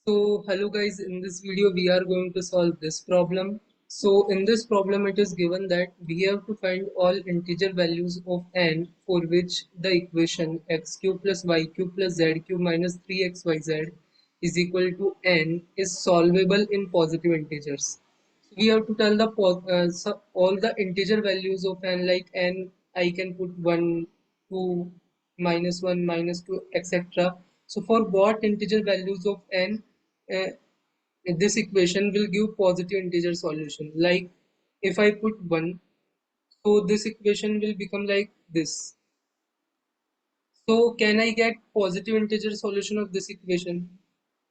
So hello guys, in this video we are going to solve this problem. So in this problem it is given that we have to find all integer values of n for which the equation x cube plus y cube plus z cube minus 3xyz is equal to n is solvable in positive integers. So we have to tell the all the integer values of n, like n I can put 1, 2, -1, -2, etc. So for what integer values of n uh, this equation will give positive integer solution. Like if I put 1, so this equation will become like this. So can I get positive integer solution of this equation?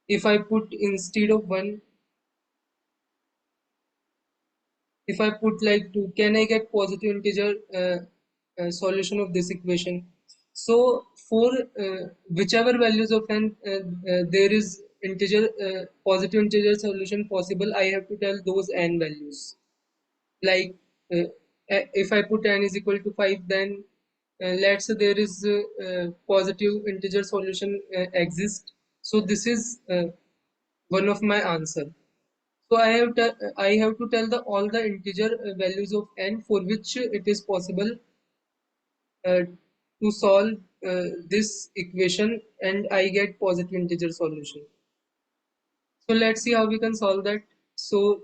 If I put instead of 1, if I put like 2, can I get positive integer solution of this equation? So for whichever values of n there is integer positive integer solution possible, I have to tell those n values. Like if I put n is equal to 5, then let's say there is positive integer solution exists. So this is one of my answer. So I have to tell the all the integer values of n for which it is possible uh, to solve this equation, and I get positive integer solution. So let's see how we can solve that. So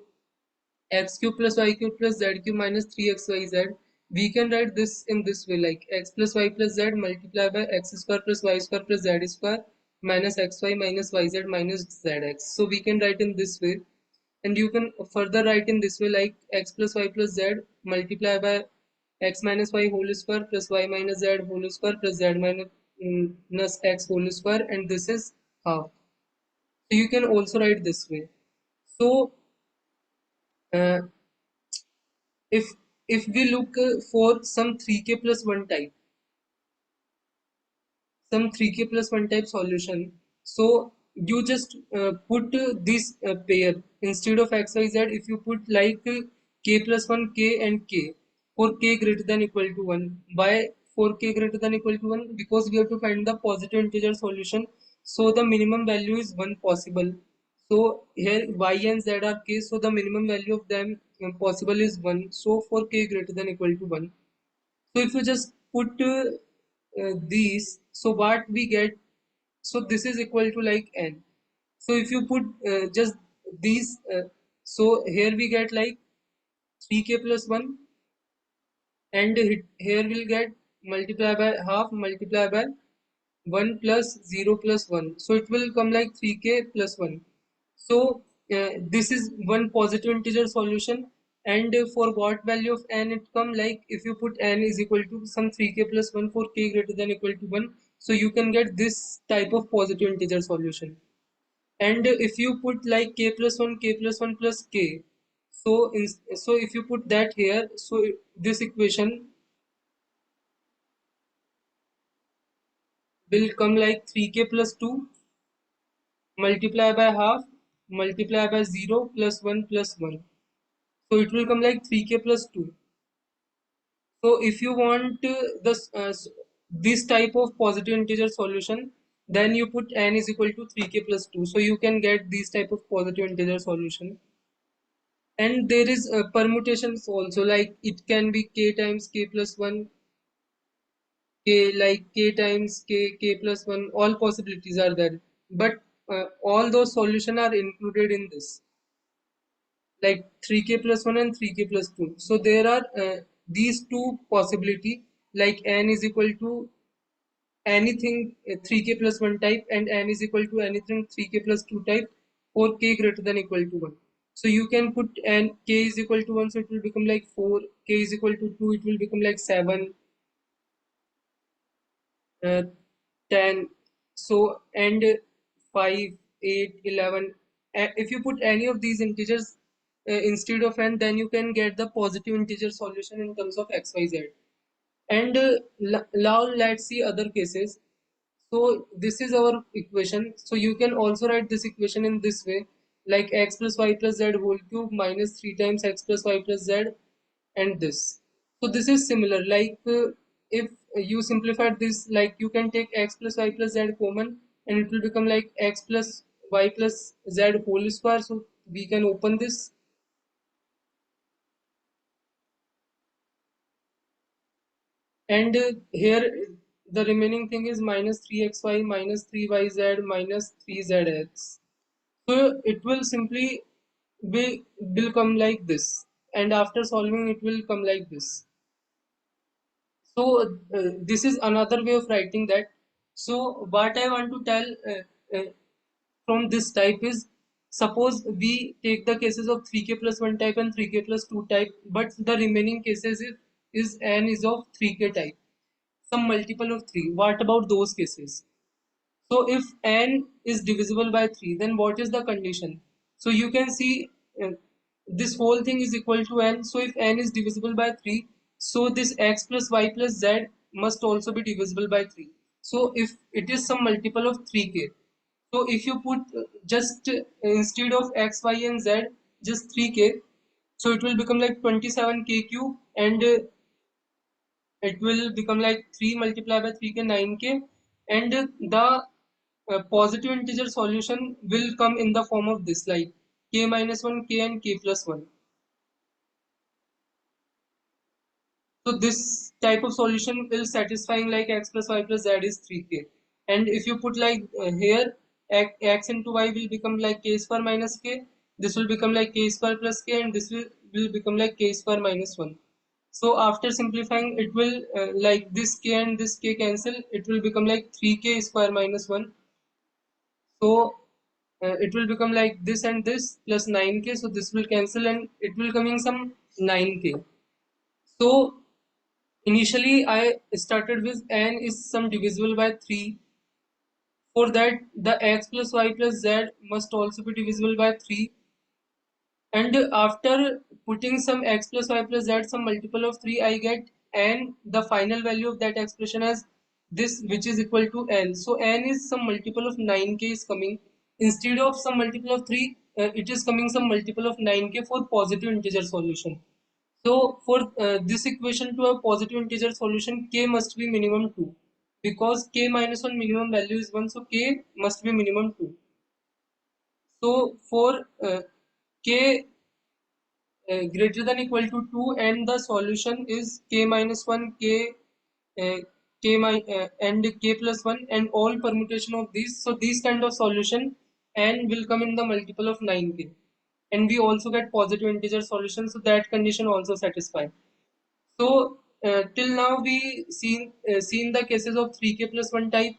x cube plus y cube plus z cube minus 3xyz, we can write this in this way, like x plus y plus z multiplied by x square plus y square plus z square minus xy minus yz minus zx. So we can write in this way, and you can further write in this way, like x plus y plus z multiplied by x minus y whole square plus y minus z whole square plus z minus x whole square, and this is half. So you can also write this way. So uh, if we look for some 3k plus 1 type, some 3k plus 1 type solution, so you just put this pair instead of xyz. If you put like k plus 1 k and k for k greater than equal to 1. Why for k greater than equal to 1? Because we have to find the positive integer solution, so the minimum value is 1 possible. So here y and z are k, so the minimum value of them possible is 1. So for k greater than equal to 1, so if you just put these, so what we get, so this is equal to like n. So if you put just these, so here we get like 3k plus 1, and here we'll get multiply by half multiply by 1 plus 0 plus 1. So it will come like 3k plus 1. So this is one positive integer solution. And for what value of n it come, like if you put n is equal to some 3k plus 1 for k greater than equal to 1, so you can get this type of positive integer solution. And if you put like k plus 1 k plus 1 plus k, so so if you put that here, so this equation will come like 3k plus 2 multiply by half multiply by 0 plus 1 plus 1. So it will come like 3k plus 2. So if you want this type of positive integer solution, then you put n is equal to 3k plus 2. So you can get this type of positive integer solution. And there is permutations also, like it can be k times k plus 1, k like k times k plus 1. All possibilities are there, but all those solutions are included in this, like 3k plus 1 and 3k plus 2. So there are these two possibility, like n is equal to anything 3k plus 1 type, and n is equal to anything 3k plus 2 type for k greater than equal to 1. So you can put n k is equal to 1, so it will become like 4, k is equal to 2, it will become like 7, uh, 10, so and 5, 8, 11. If you put any of these integers instead of n, then you can get the positive integer solution in terms of xyz. And now let's see other cases. So this is our equation, so you can also write this equation in this way, like x plus y plus z whole cube minus 3 times x plus y plus z, and this. So this is similar, like if you simplify this, like you can take x plus y plus z common, and it will become like x plus y plus z whole square. So we can open this, and here the remaining thing is minus 3xy minus 3yz minus 3zx. So it will simply will come like this, and after solving it will come like this. So this is another way of writing that. So what I want to tell from this type is, suppose we take the cases of 3k plus 1 type and 3k plus 2 type, but the remaining cases is n is of 3k type, some multiple of 3. What about those cases? So if n is divisible by 3, then what is the condition? So you can see this whole thing is equal to n. So if n is divisible by 3, so this x plus y plus z must also be divisible by 3. So if it is some multiple of 3k, so if you put just instead of x, y and z, just 3k, so it will become like 27k cube, and it will become like 3 multiplied by 3k 9k, and the positive integer solution will come in the form of this, like k minus 1, k and k plus 1. So this type of solution will satisfying like x plus y plus z is 3k. And if you put like here x into y will become like k square minus k, this will become like k square plus k, and this will become like k square minus 1. So after simplifying it will like this k and this k cancel, it will become like 3k square minus 1. So it will become like this and this plus 9k, so this will cancel and it will coming some 9k. So initially I started with n is some divisible by 3. For that the x plus y plus z must also be divisible by 3, and after putting some x plus y plus z some multiple of 3, I get n, the final value of that expression as this, which is equal to n. So n is some multiple of 9k is coming, instead of some multiple of 3, it is coming some multiple of 9k for positive integer solution. So for this equation to a positive integer solution, k must be minimum 2, because k minus 1 minimum value is 1, so k must be minimum 2. So for k greater than equal to 2, and the solution is k minus 1, uh, and k plus 1, and all permutation of these. So these kind of solution n will come in the multiple of 9k, and we also get positive integer solution, so that condition also satisfied. So till now we seen the cases of 3k plus 1 type,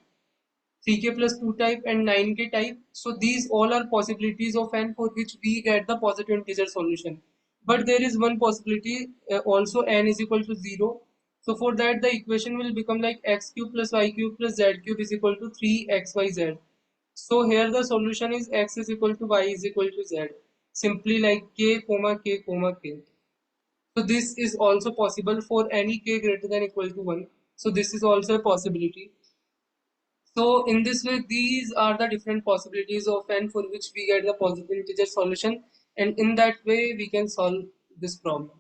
3k plus 2 type, and 9k type. So these all are possibilities of n for which we get the positive integer solution. But there is one possibility also, n is equal to 0. So for that the equation will become like x cube plus y cube plus z cube is equal to 3xyz. So here the solution is x is equal to y is equal to z. Simply like k comma k comma k. So this is also possible for any k greater than equal to 1. So this is also a possibility. So in this way, these are the different possibilities of n for which we get the positive integer solution, and in that way we can solve this problem.